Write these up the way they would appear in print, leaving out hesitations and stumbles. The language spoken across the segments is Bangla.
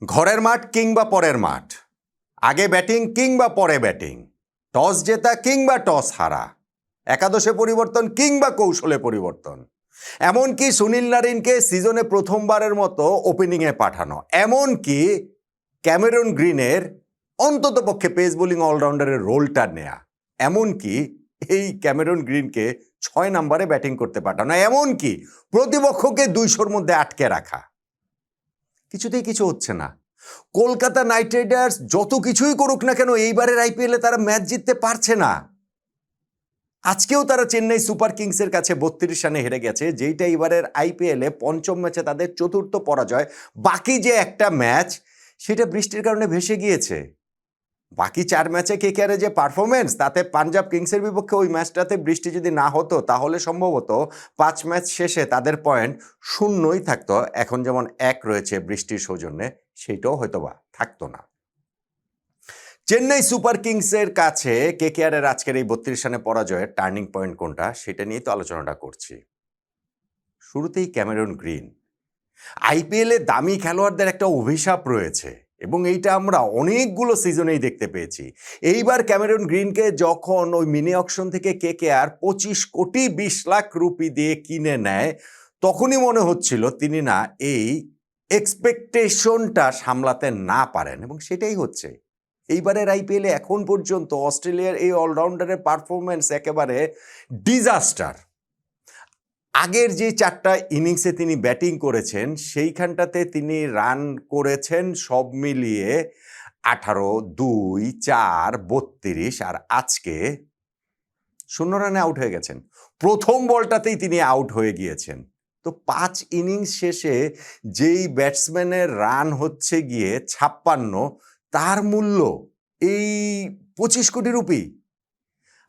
ঘরের মাঠ কিংবা পরের মাঠ, আগে ব্যাটিং কিংবা পরে ব্যাটিং, টস জেতা কিংবা টস হারা, একাদশে পরিবর্তন কিংবা কৌশলে পরিবর্তন, এমনকি সুনীল নারিনকে সিজনে প্রথমবারের মতো ওপেনিংয়ে পাঠানো, এমনকি ক্যামেরন গ্রিনের অন্ততপক্ষে পেস বোলিং অলরাউন্ডারের রোলটা নেয়া, এমনকি এই ক্যামেরন গ্রিনকে 6 নম্বরে ব্যাটিং করতে পাঠানো, এমনকি প্রতিপক্ষকে 200-র মধ্যে আটকে রাখা, কিছুতেই কিছু হচ্ছে না। কলকাতা নাইট রাইডার্স যত কিছুই করুক না কেন এইবারের আইপিএলে তারা ম্যাচ জিততে পারছে না। আজকেও তারা চেন্নাই সুপার কিংসের কাছে 32 রানে হেরে গেছে, যেইটা এবারের আইপিএলে পঞ্চম ম্যাচে তাদের চতুর্থ পরাজয়। বাকি যে একটা ম্যাচ সেটা বৃষ্টির কারণে ভেসে গিয়েছে। বাকি 4 ম্যাচে কেকেআরে যে পারফরমেন্স, তাতে পাঞ্জাব কিংসের বিপক্ষে ওই ম্যাচটাতে বৃষ্টি যদি না হতো তাহলে সম্ভবত 5 ম্যাচ শেষে তাদের পয়েন্ট শূন্যই থাকতো। এখন যেমন 1 রয়েছে বৃষ্টির সৌজন্যে, সেইটাও হয়তোবা থাকতো না। চেন্নাই সুপার কিংসের কাছে কেকেআরের আজকের এই 32 রানে পরাজয়ের টার্নিং পয়েন্ট কোনটা, সেটা নিয়েই তো আলোচনাটা করছি। শুরুতেই ক্যামেরন গ্রিন। আইপিএলে দামি খেলোয়াড়দের একটা অভিশাপ রয়েছে এবং এইটা আমরা অনেকগুলো সিজনেই দেখতে পেয়েছি। এইবার ক্যামেরন গ্রিনকে যখন ওই মিনি অকশন থেকে কেকেআর 25 কোটি 20 লাখ রুপি দিয়ে কিনে নেয়, তখনই মনে হচ্ছিল তিনি না এই এক্সপেকটেশনটা সামলাতে না পারেন, এবং সেটাই হচ্ছে। এইবারের আইপিএলে এখন পর্যন্ত অস্ট্রেলিয়ার এই অলরাউন্ডারের পারফরমেন্স একেবারে ডিজাস্টার। আগের যে 4টা ইনিংসে তিনি ব্যাটিং করেছেন সেইখানটাতে তিনি রান করেছেন সব মিলিয়ে 18, 2, 4, 32, আর আজকে 0 রানে আউট হয়ে গেছেন। প্রথম বলটাতেই তিনি আউট হয়ে গিয়েছেন। তো 5 ইনিংস শেষে যেই ব্যাটসম্যানের রান হচ্ছে গিয়ে 56, তার মূল্য এই 25 কোটি রুপি।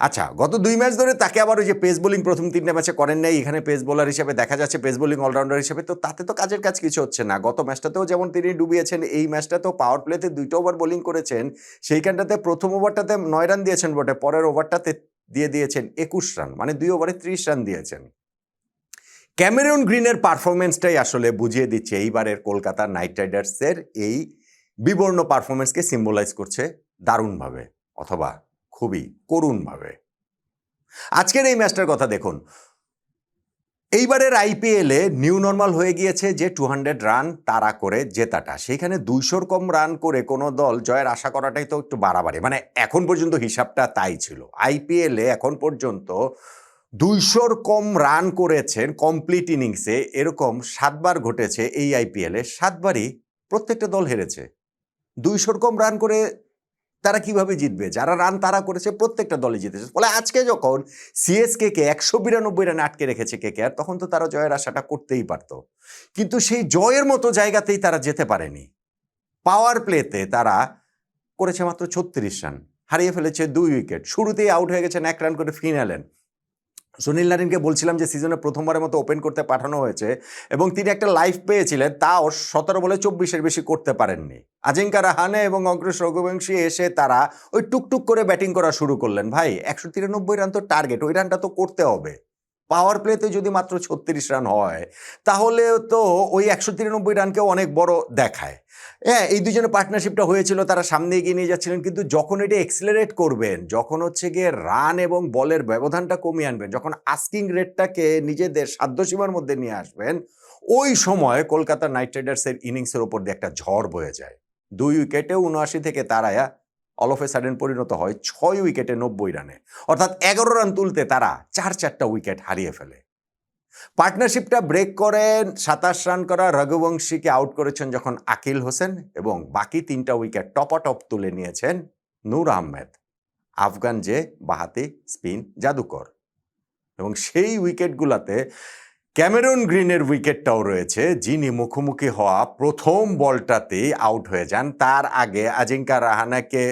আচ্ছা, গত 2 ম্যাচ ধরে তাকে আবার ওই যে পেস বোলিং প্রথম 3টে ম্যাচে করেন নাই, এখানে পেস বোলার হিসেবে দেখা যাচ্ছে, পেস বোলিং অলরাউন্ডার হিসেবে, তো তাতে তো কাজের কাজ কিছু হচ্ছে না। গত ম্যাচটাতেও যেমন তিনি ডুবিয়েছেন, এই ম্যাচটাতেও পাওয়ার প্লেতে 2টা ওভার বোলিং করেছেন। সেইখানটাতে প্রথম ওভারটাতে 9 রান দিয়েছেন বটে, পরের ওভারটাতে দিয়ে দিয়েছেন 21 রান, মানে 2 ওভারে 30 রান দিয়েছেন। ক্যামেরন গ্রিনের পারফরমেন্সটাই আসলে বুঝিয়ে দিচ্ছে এইবারের কলকাতা নাইট রাইডার্সের এই বিবর্ণ পারফরমেন্সকে সিম্বলাইজ করছে দারুণভাবে, অথবা খুবই করুণভাবে। আজকের এই ম্যাচটার কথা দেখুন। এইবারের আইপিএলে নিউ নর্মাল হয়ে গিয়েছে যে 200 রান তাড়া করে জেতাটা। সেইখানে 200-র কম রান করে কোনো দল জয়ের আশা করাটাই তো একটু বাড়াবাড়ি। মানে এখন পর্যন্ত হিসাবটা তাই ছিল। আইপিএলে এখন পর্যন্ত 200-র কম রান করেছেন কমপ্লিট ইনিংসে, এরকম 7 বার ঘটেছে এই আইপিএলে। 7 বারই প্রত্যেকটা দল হেরেছে। 200-র কম রান করে তারা কিভাবে জিতবে? যারা রান তারা করেছে প্রত্যেকটা দলে জিতেছে। ফলে আজকে যখন সিএসকে কে 192 রানে আটকে রেখেছে কেকেআর, তখন তো তারা জয়ের আশাটা করতেই পারত, কিন্তু সেই জয়ের মতো জায়গাতেই তারা যেতে পারেনি। পাওয়ার প্লেতে তারা করেছে মাত্র 36 রান, হারিয়ে ফেলেছে 2 উইকেট, শুরুতেই আউট হয়ে গেছেন 1 রান করে ফিন অ্যালেন। সুনীল নারিনকে বলছিলাম যে সিজনে প্রথমবারের মতো ওপেন করতে পাঠানো হয়েছে এবং তিনি একটা লাইফ পেয়েছিলেন, তাও 17 বলে 24-এর বেশি করতে পারেননি। আজিঙ্কা রাহানে এবং অঙ্কুশ রঘুবংশী এসে তারা ওই টুকটুক করে ব্যাটিং করা শুরু করলেন। ভাই, 193 রান তো টার্গেট, ওই রানটা তো করতে হবে। পাওয়ার প্লেতে যদি মাত্র 36 রান হয়, তাহলে তো ওই 193 রানকেও অনেক বড় দেখায়। হ্যাঁ, এই দুজনের পার্টনারশিপটা হয়েছিল, তারা সামনে এগিয়ে নিয়ে যাচ্ছিলেন, কিন্তু যখন এটা এক্সিলারেট করবেন, যখন হচ্ছে গিয়ে রান এবং বলের ব্যবধানটা কমিয়ে আনবেন, যখন আস্কিং রেটটাকে নিজেদের সাধ্যসীমার মধ্যে নিয়ে আসবেন, ওই সময় কলকাতা নাইট রাইডার্সের ইনিংসের ওপর দিয়ে একটা ঝড় বয়ে যায়। 2 উইকেটে 79 থেকে তারা অল অফ এ সাডেন পরিণত হয় 6 উইকেটে 90 রানে, অর্থাৎ 11 রান তুলতে তারা 4-4টা উইকেট হারিয়ে ফেলে। পার্টনারশিপটা ব্রেক করেন 27 রান করা রঘুবংশীকে আউট করেছেন যখন আকিল হোসেন, এবং বাকি 3টা উইকেট টপাটপ তুলে নিয়েছেন নূর আহমেদ, আফগান যে বাহাতি স্পিন জাদুকর। এবং সেই উইকেটগুলোতে ক্যামেরন গ্রিনের উইকেটটাও রয়েছে, যিনি মুখোমুখি হওয়া প্রথম বলটাতেই আউট হয়ে যান। তার আগে আজিঙ্কা রাহানাকে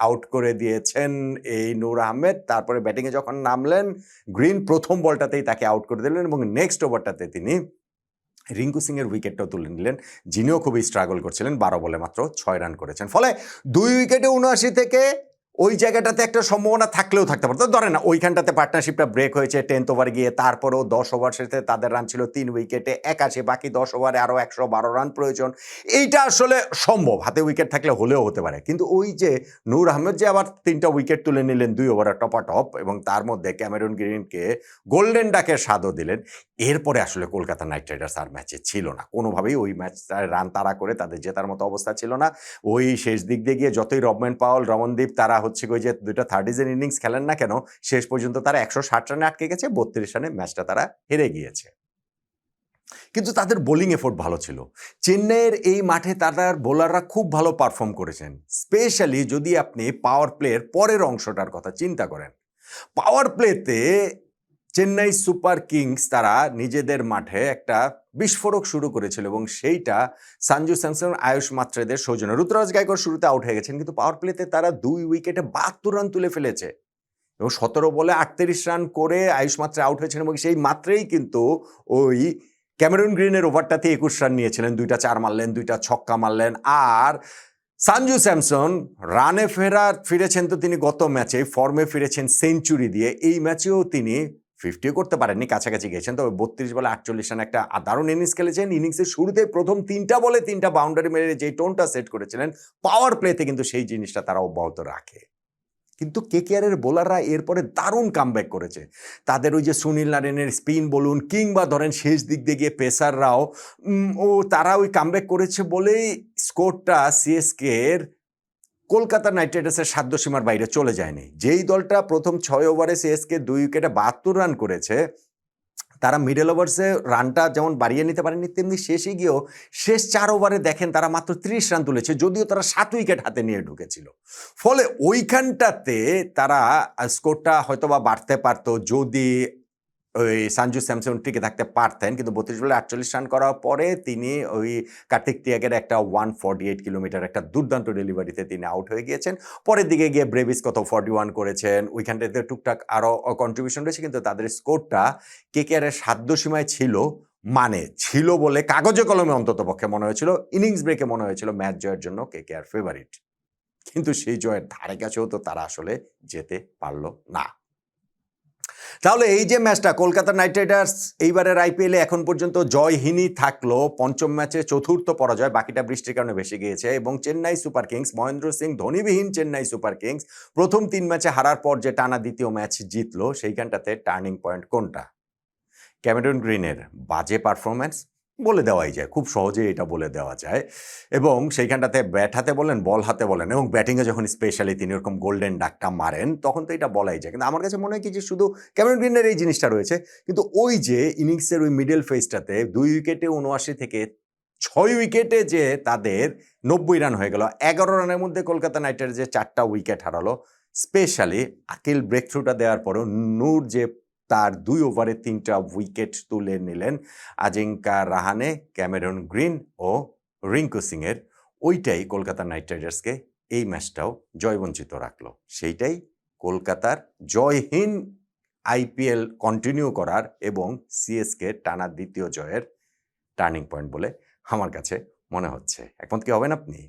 আউট করে দিয়েছেন এই নূর আহমেদ। তারপরে ব্যাটিংয়ে যখন নামলেন গ্রিন, প্রথম বলটাতেই তাকে আউট করে দিলেন এবং নেক্সট ওভারটাতে তিনি রিঙ্কু সিংয়ের উইকেটটাও তুলে নিলেন, যিনিও খুবই স্ট্রাগল করছিলেন। 12 বলে মাত্র 6 রান করেছেন। ফলে 2 উইকেটে 79 থেকে ওই জায়গাটাতে একটা সম্ভাবনা থাকলেও থাকতে পারতো। ধরেন না ওইখানটাতে পার্টনারশিপটা ব্রেক হয়েছে 10th ওভার গিয়ে, তারপরেও 10 ওভার শেষে তাদের রান ছিল 3 উইকেটে 81, বাকি 10 ওভারে আরও 112 রান প্রয়োজন। এইটা আসলে সম্ভব, হাতে উইকেট থাকলে হলেও হতে পারে। কিন্তু ওই যে নূর আহমেদ যে আবার 3টা উইকেট তুলে নিলেন 2 ওভারে টপাটপ, এবং তার মধ্যে ক্যামেরন গ্রিনকে গোল্ডেন ডাকের স্বাদও দিলেন। এরপরে আসলে কলকাতা নাইট রাইডার্স আর ম্যাচে ছিল না। কোনোভাবেই ওই ম্যাচটায় রান তাড়া করে তাদের জেতার মতো অবস্থা ছিল না। ওই শেষ দিক দিয়ে গিয়ে যতই রবম্যান পাওয়েল, রমনদীপ তারা হচ্ছে ওই যে 2টা 30 ইনিংস খেলেন না কেন, শেষ পর্যন্ত তারা 160 রানে আটকে গেছে, 32 রানে ম্যাচটা তারা হেরে গিয়েছে। কিন্তু তাদের বোলিং এফোর্ট ভালো ছিল। চেন্নাইয়ের এই মাঠে তাদের বোলাররা খুব ভালো পারফর্ম করেছেন, স্পেশালি যদি আপনি পাওয়ার প্লের পরের অংশটার কথা চিন্তা করেন। পাওয়ার প্লেতে চেন্নাই সুপার কিংস তারা নিজেদের মাঠে একটা বিস্ফোরক শুরু করেছিল, এবং সেইটা সঞ্জু স্যামসন, আয়ুষ মাত্রেদের সৌজন্যে। ঋতুরাজ গায়কোয়াড় শুরুতে আউট হয়ে গেছেন, কিন্তু পাওয়ার প্লেতে তারা 2 উইকেটে 72 রান তুলে ফেলেছে, এবং 17 বলে 38 রান করে আয়ুষ মাত্রে আউট হয়েছেন, এবং সেই মাত্রেই কিন্তু ওই ক্যামেরন গ্রিনের ওভারটাতে 21 রান নিয়েছিলেন, 2টা 4 মারলেন, 2টা ছক্কা মারলেন। আর সঞ্জু স্যামসন রানে ফিরেছেন তো তিনি গত ম্যাচে, ফর্মে ফিরেছেন সেঞ্চুরি দিয়ে। এই ম্যাচেও তিনি 50 করতে পারেননি, কাছাকাছি গেছেন, তবে 32 বলে 48 রান একটা দারুণ ইনিংস খেলেছেন। ইনিংসের শুরুতে প্রথম 3টা বলে 3টা বাউন্ডারি মেরে যে টোনটা সেট করেছিলেন, পাওয়ার প্লেতে কিন্তু সেই জিনিসটা তারা অব্যাহত রাখে। কিন্তু কেকেআরের বোলাররা এরপরে দারুণ কামব্যাক করেছে। তাদের ওই যে সুনীল নারায়ণের স্পিন বলুন, কিংবা ধরেন শেষ দিক দিয়ে গিয়ে পেসাররাও তারা ওই কামব্যাক করেছে বলেই স্কোরটা সিএসকের কলকাতা নাইট রাইডার্সের সাধ্যসীমার বাইরে চলে যায়নি। যেই দলটা প্রথম 6 ওভারে সিএসকে 2 উইকেটে 72 রান করেছে, তারা মিডল ওভার্সে রানটা যেমন বাড়িয়ে নিতে পারেনি, তেমনি শেষে গিয়েও শেষ 4 ওভারে দেখেন তারা মাত্র 30 রান তুলেছে, যদিও তারা 7 উইকেট হাতে নিয়ে ঢুকেছিল। ফলে ওইখানটাতে তারা স্কোরটা হয়তোবা বাড়তে পারত যদি ওই সঞ্জু স্যামসন টিকে থাকতে পারতেন। কিন্তু 32 বলে 48 রান করার পরে তিনি ওই কার্তিক তিয়াগের একটা 148 কিলোমিটার একটা দুর্দান্ত ডেলিভারিতে তিনি আউট হয়ে গিয়েছেন। পরের দিকে গিয়ে ব্রেভিস কত 41 করেছেন, ওইখানটাতে টুকটাক আরও কন্ট্রিবিউশন রয়েছে, কিন্তু তাদের স্কোরটা কেকেআরের সাধ্যসীমায় ছিল। মানে ছিল বলে কাগজে কলমে অন্তত পক্ষে মনে হয়েছিল, ইনিংস ব্রেকে মনে হয়েছিল ম্যাচ জয়ের জন্য কেকেআর ফেভারিট, কিন্তু সেই জয়ের ধারে কাছেও তো তারা আসলে যেতে পারল না। তাহলে এই যে ম্যাচটা, কলকাতা নাইট রাইডার্স এইবারের আইপিএলে এখন পর্যন্ত জয়হীনই থাকলো, পঞ্চম ম্যাচে চতুর্থ পরাজয়, বাকিটা বৃষ্টির কারণে ভেসে গিয়েছে। এবং চেন্নাই সুপার কিংস, মহেন্দ্র সিং ধোনিবিহীন চেন্নাই সুপার কিংস প্রথম 3 ম্যাচে হারার পর যে টানা দ্বিতীয় ম্যাচ জিতলো, সেইখানটাতে টার্নিং পয়েন্ট কোনটা? ক্যামেরন গ্রিনের বাজে পারফরম্যান্স বলে দেওয়াই যায়, খুব সহজেই এটা বলে দেওয়া যায়। এবং সেইখানটাতে ব্যাট হাতে বলেন, বল হাতে বলেন, এবং ব্যাটিংয়ে যখন স্পেশালি তিনি ওরকম গোল্ডেন ডাকটা মারেন, তখন তো এটা বলাই যায়। কিন্তু আমার কাছে মনে হয় কি যে শুধু ক্যামেরন গ্রিনের এই জিনিসটা রয়েছে, কিন্তু ওই যে ইনিংসের ওই মিডল ফেজটাতে 2 উইকেটে 79 থেকে 6 উইকেটে যে তাদের 90 রান হয়ে গেল, 11 রানের মধ্যে কলকাতা নাইট রাইডার্স যে 4টা উইকেট হারালো, স্পেশালি আকিল ব্রেক থ্রুটা দেওয়ার পরেও নূর যে তার 2 ওভারে 3টা উইকেট তুলে নিলেন, আজিঙ্কা রাহানে, ক্যামেরন গ্রিন ও রিঙ্কু সিংয়ের, ওইটাই কলকাতা নাইট রাইডার্সকে এই ম্যাচটাও জয়বঞ্চিত রাখলো। সেইটাই কলকাতার জয়হীন আইপিএল কন্টিনিউ করার এবং সিএসকে টানা দ্বিতীয় জয়ের টার্নিং পয়েন্ট বলে আমার কাছে মনে হচ্ছে। একমত কি হবেন আপনি?